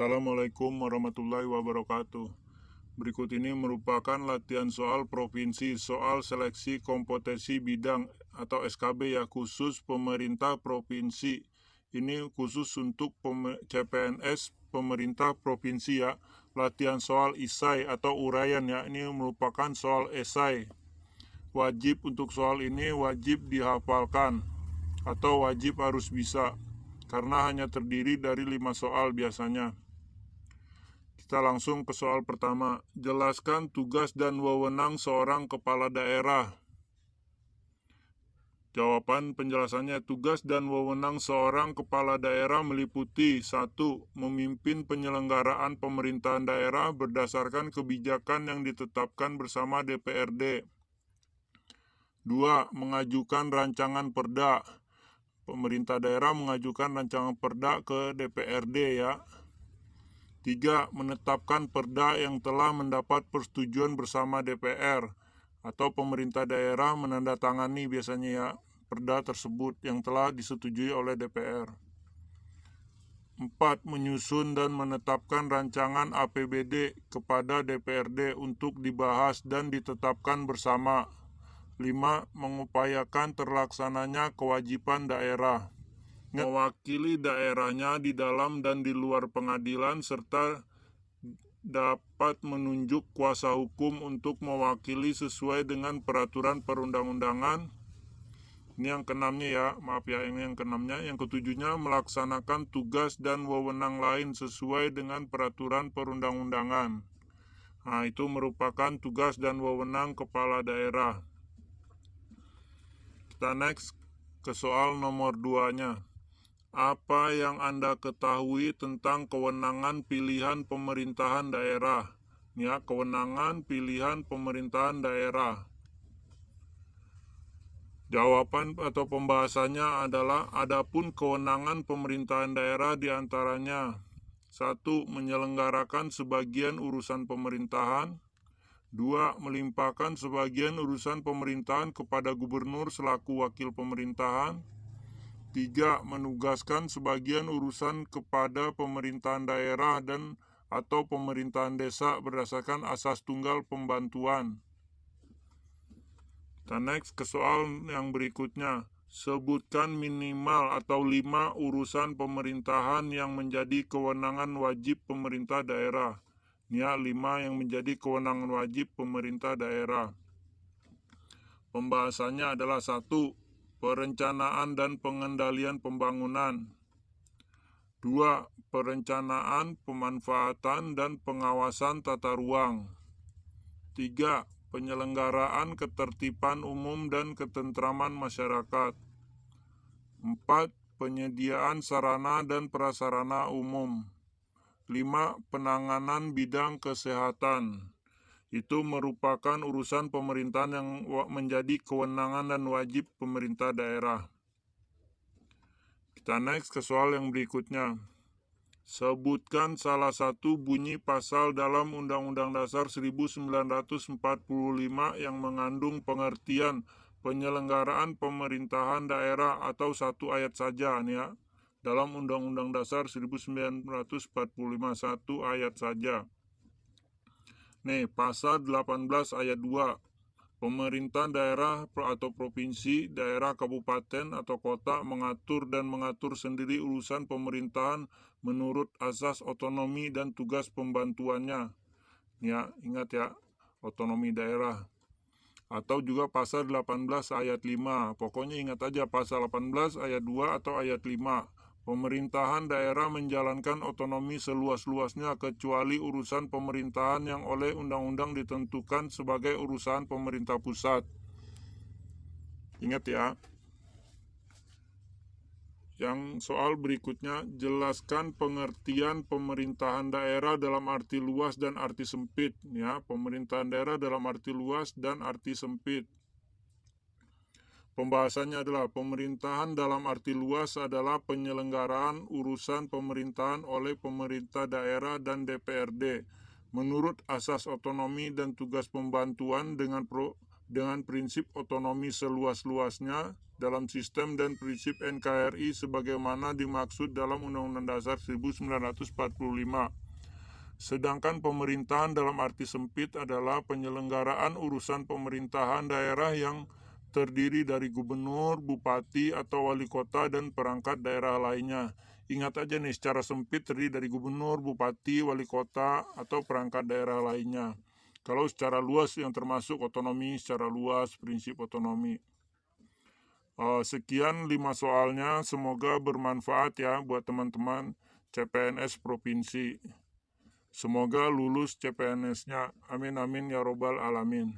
Assalamualaikum warahmatullahi wabarakatuh. Berikut ini merupakan latihan soal provinsi, soal seleksi kompetensi bidang atau SKB ya, khusus pemerintah provinsi. Ini khusus untuk CPNS pemerintah provinsi ya. Latihan soal isai atau uraian ya, ini merupakan soal esai. Wajib untuk soal ini wajib dihafalkan atau wajib harus bisa, karena hanya terdiri dari 5 soal biasanya. Kita langsung ke soal pertama. Jelaskan tugas dan wewenang seorang kepala daerah. Jawaban penjelasannya, tugas dan wewenang seorang kepala daerah meliputi 1. Memimpin penyelenggaraan pemerintahan daerah berdasarkan kebijakan yang ditetapkan bersama DPRD. 2. Mengajukan rancangan perda. Pemerintah daerah mengajukan rancangan perda ke DPRD ya. 3. Menetapkan perda yang telah mendapat persetujuan bersama DPR atau pemerintah daerah menandatangani biasanya ya perda tersebut yang telah disetujui oleh DPR. 4. Menyusun dan menetapkan rancangan APBD kepada DPRD untuk dibahas dan ditetapkan bersama. 5. Mengupayakan terlaksananya kewajiban daerah, mewakili daerahnya di dalam dan di luar pengadilan, serta dapat menunjuk kuasa hukum untuk mewakili sesuai dengan peraturan perundang-undangan. Ini yang keenamnya ya, maaf ya, ini yang keenamnya. Yang ketujuhnya, melaksanakan tugas dan wewenang lain sesuai dengan peraturan perundang-undangan. Nah, itu merupakan tugas dan wewenang kepala daerah. Kita next ke soal nomor 2-nya. Apa yang Anda ketahui tentang kewenangan pilihan pemerintahan daerah? Ya, kewenangan pilihan pemerintahan daerah. Jawaban atau pembahasannya adalah, adapun kewenangan pemerintahan daerah diantaranya 1. Menyelenggarakan sebagian urusan pemerintahan. 2. Melimpahkan sebagian urusan pemerintahan kepada gubernur selaku wakil pemerintahan. 3. Menugaskan sebagian urusan kepada pemerintahan daerah dan atau pemerintahan desa berdasarkan asas tunggal pembantuan. Kita next ke soal yang berikutnya. Sebutkan minimal atau 5 urusan pemerintahan yang menjadi kewenangan wajib pemerintah daerah. Ya, 5 yang menjadi kewenangan wajib pemerintah daerah. Pembahasannya adalah 1. Perencanaan dan pengendalian pembangunan. 2. Perencanaan, pemanfaatan, dan pengawasan tata ruang. 3. Penyelenggaraan ketertiban umum dan ketentraman masyarakat. 4. Penyediaan sarana dan prasarana umum. 5. Penanganan bidang kesehatan. Itu merupakan urusan pemerintahan yang menjadi kewenangan dan wajib pemerintah daerah. Kita next ke soal yang berikutnya. Sebutkan salah satu bunyi pasal dalam Undang-Undang Dasar 1945 yang mengandung pengertian penyelenggaraan pemerintahan daerah atau satu ayat saja nih ya. Dalam Undang-Undang Dasar 1945 satu ayat saja. Nih, pasal 18 ayat 2. Pemerintah daerah atau provinsi, daerah, kabupaten atau kota mengatur sendiri urusan pemerintahan menurut asas otonomi dan tugas pembantuannya. Ya, ingat ya, otonomi daerah. Atau juga pasal 18 ayat 5. Pokoknya ingat aja pasal 18 ayat 2 atau ayat 5. Pemerintahan daerah menjalankan otonomi seluas-luasnya kecuali urusan pemerintahan yang oleh undang-undang ditentukan sebagai urusan pemerintah pusat. Ingat ya. Yang soal berikutnya, jelaskan pengertian pemerintahan daerah dalam arti luas dan arti sempit. Ya, pemerintahan daerah dalam arti luas dan arti sempit. Pembahasannya adalah, pemerintahan dalam arti luas adalah penyelenggaraan urusan pemerintahan oleh pemerintah daerah dan DPRD menurut asas otonomi dan tugas pembantuan dengan prinsip otonomi seluas-luasnya dalam sistem dan prinsip NKRI sebagaimana dimaksud dalam Undang-Undang Dasar 1945. Sedangkan pemerintahan dalam arti sempit adalah penyelenggaraan urusan pemerintahan daerah yang terdiri dari gubernur, bupati, atau wali kota dan perangkat daerah lainnya. Ingat aja nih, secara sempit terdiri dari gubernur, bupati, wali kota, atau perangkat daerah lainnya. Kalau secara luas yang termasuk otonomi secara luas, prinsip otonomi. Sekian 5 soalnya, semoga bermanfaat ya buat teman-teman CPNS Provinsi. Semoga lulus CPNS-nya. Amin amin ya robbal alamin.